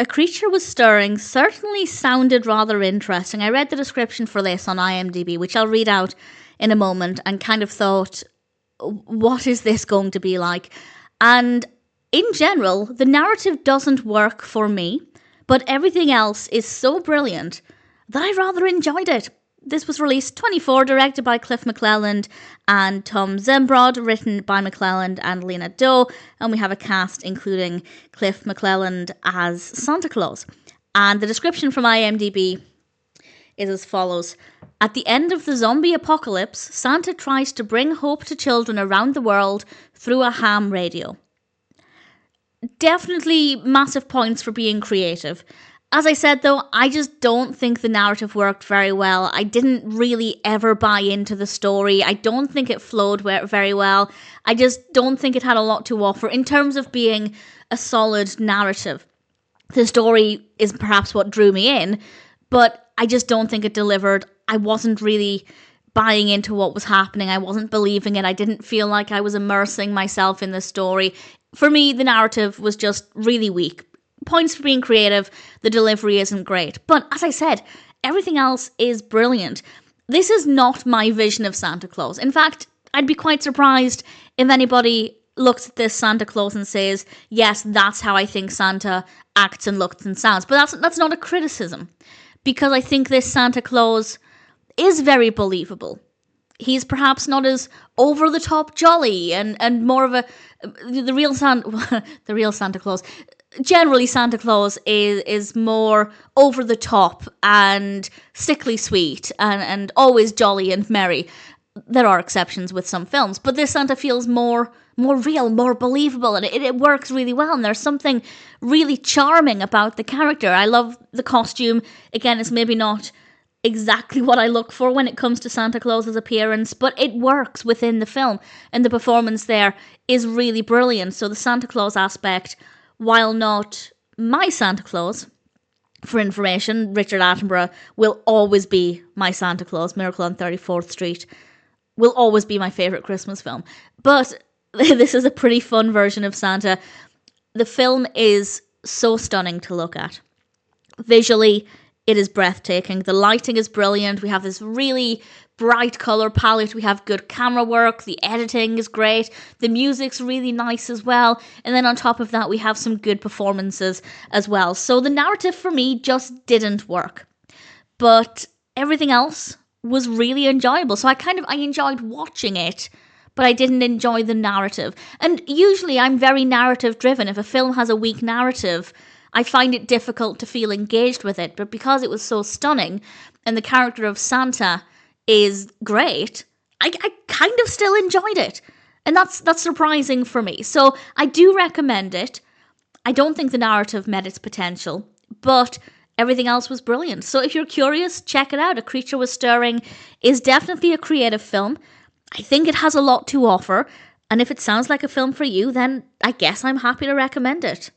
A Creature Was Stirring certainly sounded rather interesting. I read the description for this on IMDb, which I'll read out in a moment, and kind of thought, what is this going to be like? And in general, the narrative doesn't work for me, but everything else is so brilliant that I rather enjoyed it. This was released 24, directed by Cliff McClelland and Tom Zembrod, written by McClelland and Lena, and we have a cast including Cliff McClelland as Santa Claus. And the description from IMDb is as follows. At the end of the zombie apocalypse, Santa tries to bring hope to children around the world through a ham radio. Definitely massive points for being creative. As I said, though, I just don't think the narrative worked very well. I didn't really ever buy into the story. I don't think it flowed very well. I just don't think it had a lot to offer in terms of being a solid narrative. The story is perhaps what drew me in, but I just don't think it delivered. I wasn't really buying into what was happening. I wasn't believing it. I didn't feel like I was immersing myself in the story. For me, the narrative was just really weak. Points for being creative, the delivery isn't great. But as I said, everything else is brilliant. This is not my vision of Santa Claus. In fact, I'd be quite surprised if anybody looks at this Santa Claus and says, yes, that's how I think Santa acts and looks and sounds. But that's not a criticism, because I think this Santa Claus is very believable. He's perhaps not as over-the-top jolly and more of the real Santa Claus. Generally, Santa Claus is more over the top and sickly sweet and always jolly and merry. There are exceptions with some films, but this Santa feels more real, more believable, and it works really well. And there's something really charming about the character. I love the costume. Again, it's maybe not exactly what I look for when it comes to Santa Claus's appearance, but it works within the film, and the performance there is really brilliant. So the Santa Claus aspect, while not my Santa Claus, for information, Richard Attenborough will always be my Santa Claus. Miracle on 34th Street will always be my favourite Christmas film. But this is a pretty fun version of Santa. The film is so stunning to look at. Visually, it is breathtaking. The lighting is brilliant. We have this really bright colour palette. We have good camera work. The editing is great. The music's really nice as well. And then on top of that, we have some good performances as well. So the narrative for me just didn't work. But everything else was really enjoyable. So I enjoyed watching it, but I didn't enjoy the narrative. And usually I'm very narrative driven. If a film has a weak narrative, I find it difficult to feel engaged with it. But because it was so stunning and the character of Santa is great, I kind of still enjoyed it. And that's surprising for me. So I do recommend it. I don't think the narrative met its potential, but everything else was brilliant. So if you're curious, check it out. A Creature Was Stirring is definitely a creative film. I think it has a lot to offer. And if it sounds like a film for you, then I guess I'm happy to recommend it.